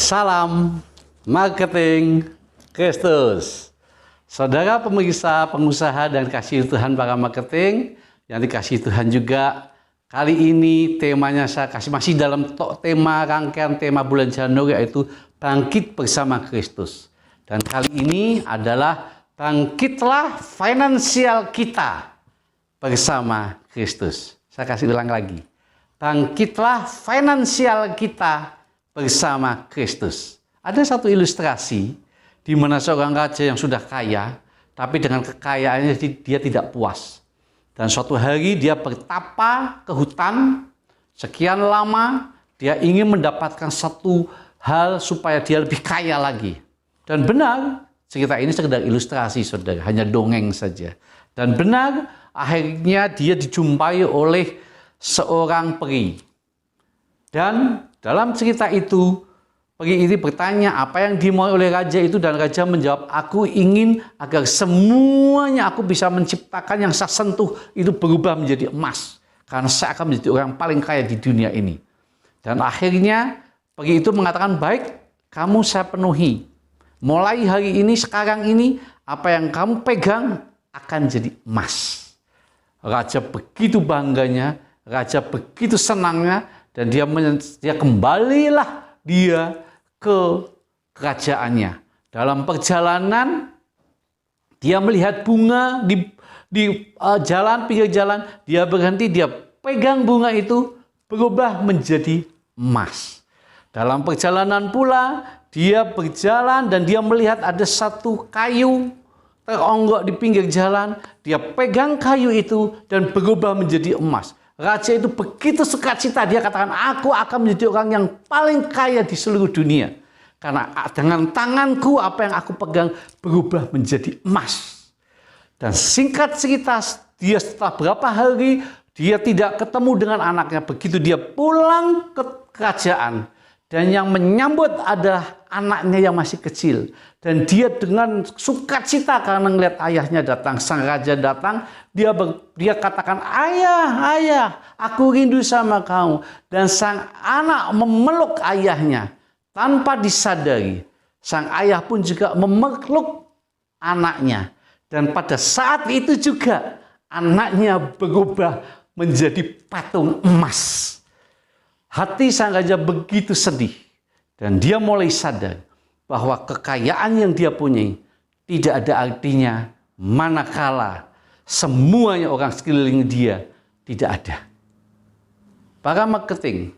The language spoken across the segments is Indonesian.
Salam marketing Kristus. Saudara pemirsa, pengusaha dan kasih Tuhan para marketing yang dikasih Tuhan juga. Kali ini temanya saya kasih masih dalam tema rangkaian tema bulan Januari, yaitu bangkit bersama Kristus. Dan kali ini adalah bangkitlah finansial kita bersama Kristus. Saya kasih ulang lagi. Bangkitlah finansial kita bersama Kristus. Ada satu ilustrasi di mana seorang raja yang sudah kaya, tapi dengan kekayaannya dia tidak puas. Dan suatu hari dia bertapa ke hutan, sekian lama dia ingin mendapatkan satu hal supaya dia lebih kaya lagi. Dan benar, cerita ini sekedar ilustrasi saudara, hanya dongeng saja. Dan benar, akhirnya dia dijumpai oleh seorang peri. Dan dalam cerita itu, peri ini bertanya apa yang dimau oleh raja itu, dan raja menjawab, aku ingin agar semuanya aku bisa menciptakan yang saya sentuh itu berubah menjadi emas. Karena saya akan menjadi orang paling kaya di dunia ini. Dan akhirnya peri itu mengatakan, baik, kamu saya penuhi. Mulai hari ini, sekarang ini, apa yang kamu pegang akan jadi emas. Raja begitu bangganya, raja begitu senangnya, dan dia kembalilah dia ke kerajaannya. Dalam perjalanan dia melihat bunga di jalan, pinggir jalan, dia berhenti, dia pegang bunga itu, berubah menjadi emas. Dalam perjalanan pula dia berjalan dan dia melihat ada satu kayu teronggok di pinggir jalan, dia pegang kayu itu dan berubah menjadi emas. Raja itu begitu sukacita, dia katakan, aku akan menjadi orang yang paling kaya di seluruh dunia. Karena dengan tanganku apa yang aku pegang berubah menjadi emas. Dan singkat cerita, dia setelah berapa hari, dia tidak ketemu dengan anaknya. Begitu dia pulang ke kerajaan, dan yang menyambut adalah anaknya yang masih kecil. Dan dia dengan sukacita karena melihat ayahnya datang. Sang raja datang, dia katakan, ayah, aku rindu sama kamu. Dan sang anak memeluk ayahnya tanpa disadari. Sang ayah pun juga memeluk anaknya. Dan pada saat itu juga anaknya berubah menjadi patung emas. Hati sang raja begitu sedih. Dan dia mulai sadar bahwa kekayaan yang dia punya tidak ada artinya manakala semuanya orang sekeliling dia tidak ada. Para marketing,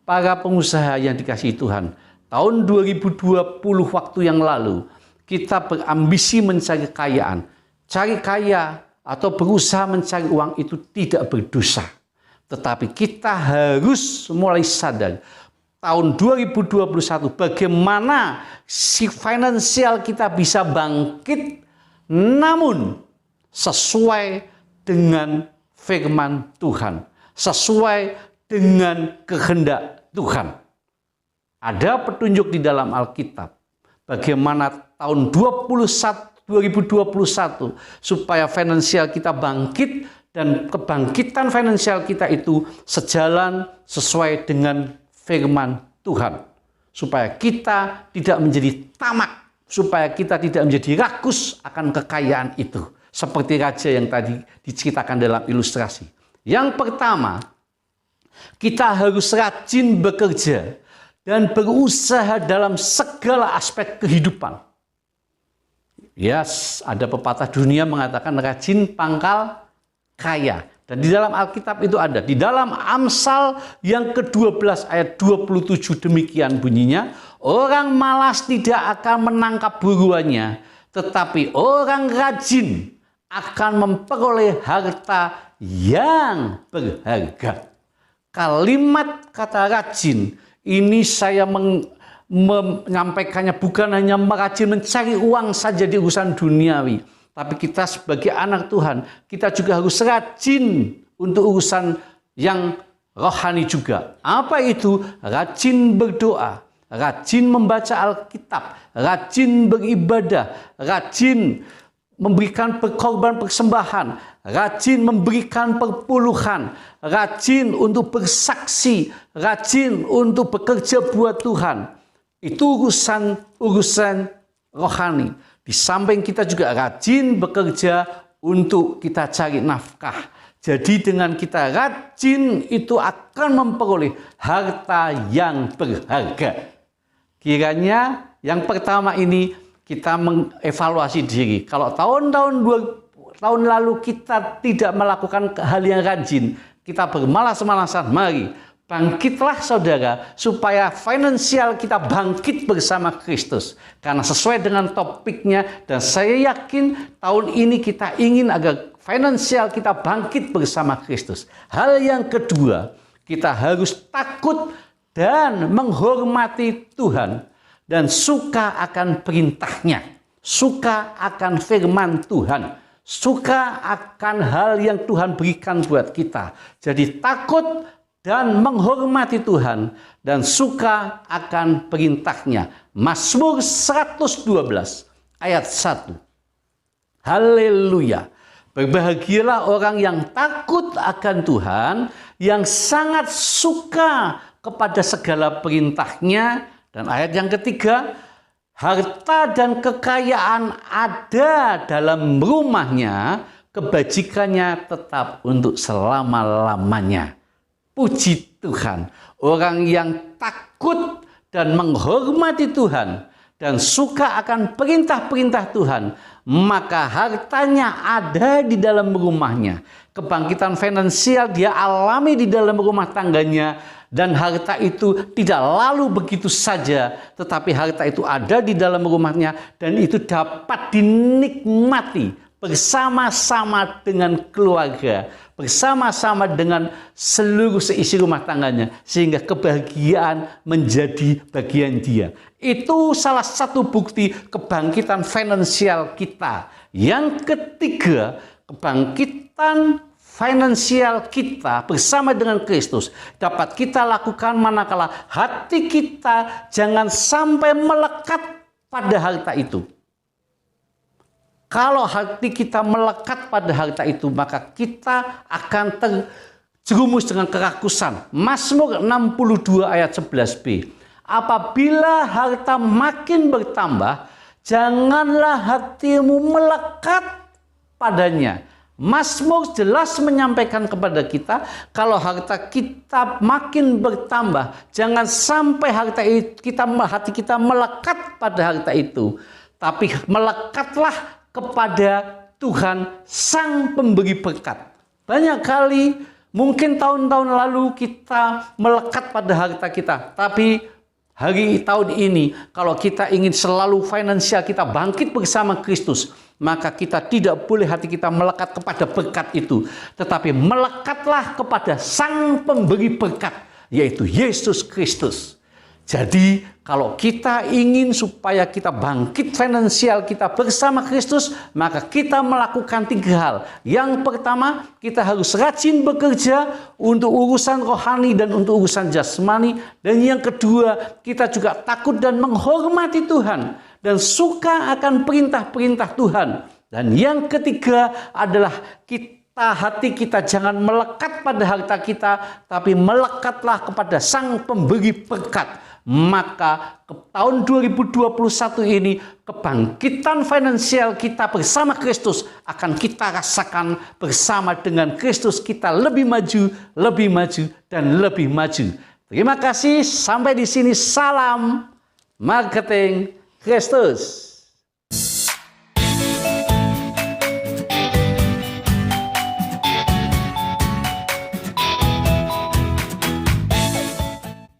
para pengusaha yang dikasihi Tuhan, tahun 2020 waktu yang lalu, kita berambisi mencari kekayaan. Cari kaya atau berusaha mencari uang itu tidak berdosa. Tetapi kita harus mulai sadar, tahun 2021 bagaimana si finansial kita bisa bangkit, namun sesuai dengan firman Tuhan, sesuai dengan kehendak Tuhan. Ada petunjuk di dalam Alkitab bagaimana tahun 2021 supaya finansial kita bangkit, dan kebangkitan finansial kita itu sejalan sesuai dengan firman Tuhan. Supaya kita tidak menjadi tamak, supaya kita tidak menjadi rakus akan kekayaan itu. Seperti raja yang tadi diceritakan dalam ilustrasi. Yang pertama, kita harus rajin bekerja dan berusaha dalam segala aspek kehidupan. Yes, ada pepatah dunia mengatakan rajin pangkal kaya. Dan di dalam Alkitab itu ada. Di dalam Amsal yang ke-12 ayat 27 demikian bunyinya. Orang malas tidak akan menangkap buruannya, tetapi orang rajin akan memperoleh harta yang berharga. Kalimat kata rajin ini saya menyampaikannya bukan hanya merajin mencari uang saja di urusan duniawi. Tapi kita sebagai anak Tuhan, kita juga harus rajin untuk urusan yang rohani juga. Apa itu? Rajin berdoa, rajin membaca Alkitab, rajin beribadah, rajin memberikan perkorban persembahan, rajin memberikan perpuluhan, rajin untuk bersaksi, rajin untuk bekerja buat Tuhan. Itu urusan rohani. Di samping kita juga rajin bekerja untuk kita cari nafkah. Jadi dengan kita rajin itu akan memperoleh harta yang berharga. Kiranya yang pertama ini kita mengevaluasi diri. Kalau tahun lalu kita tidak melakukan hal yang rajin, kita bermalas-malasan, mari bangkitlah saudara, supaya finansial kita bangkit bersama Kristus. Karena sesuai dengan topiknya, dan saya yakin tahun ini kita ingin agar finansial kita bangkit bersama Kristus. Hal yang kedua, kita harus takut dan menghormati Tuhan, dan suka akan perintahnya, suka akan firman Tuhan, suka akan hal yang Tuhan berikan buat kita. Jadi takut dan menghormati Tuhan, dan suka akan perintahnya. Mazmur 112 ayat 1. Haleluya. Berbahagialah orang yang takut akan Tuhan, yang sangat suka kepada segala perintahnya. Dan ayat yang ketiga, harta dan kekayaan ada dalam rumahnya, kebajikannya tetap untuk selama-lamanya. Puji Tuhan, orang yang takut dan menghormati Tuhan dan suka akan perintah-perintah Tuhan, maka hartanya ada di dalam rumahnya. Kebangkitan finansial dia alami di dalam rumah tangganya, dan harta itu tidak lalu begitu saja, tetapi harta itu ada di dalam rumahnya, dan itu dapat dinikmati bersama-sama dengan keluarga, bersama-sama dengan seluruh seisi rumah tangganya, sehingga kebahagiaan menjadi bagian dia. Itu salah satu bukti kebangkitan finansial kita. Yang ketiga, kebangkitan finansial kita bersama dengan Kristus dapat kita lakukan manakala hati kita jangan sampai melekat pada harta itu. Kalau hati kita melekat pada harta itu, maka kita akan terjerumus dengan kerakusan. Mazmur 62 ayat 11b. Apabila harta makin bertambah, janganlah hatimu melekat padanya. Mazmur jelas menyampaikan kepada kita, kalau harta kita makin bertambah, jangan sampai hati kita melekat pada harta itu. Tapi melekatlah kepada Tuhan Sang Pemberi Berkat. Banyak kali, mungkin tahun-tahun lalu kita melekat pada harta kita, tapi tahun ini, kalau kita ingin selalu finansial kita bangkit bersama Kristus, maka kita tidak boleh hati kita melekat kepada berkat itu, tetapi melekatlah kepada Sang Pemberi Berkat, yaitu Yesus Kristus. Jadi kalau kita ingin supaya kita bangkit finansial kita bersama Kristus, maka kita melakukan 3 hal. Yang pertama, kita harus rajin bekerja untuk urusan rohani dan untuk urusan jasmani. Dan yang kedua, kita juga takut dan menghormati Tuhan dan suka akan perintah-perintah Tuhan. Dan yang ketiga adalah hati kita jangan melekat pada harta kita, tapi melekatlah kepada Sang Pemberi Berkat. Maka tahun 2021 ini kebangkitan finansial kita bersama Kristus akan kita rasakan bersama dengan Kristus. Kita lebih maju, dan lebih maju. Terima kasih, sampai di sini. Salam marketing Kristus.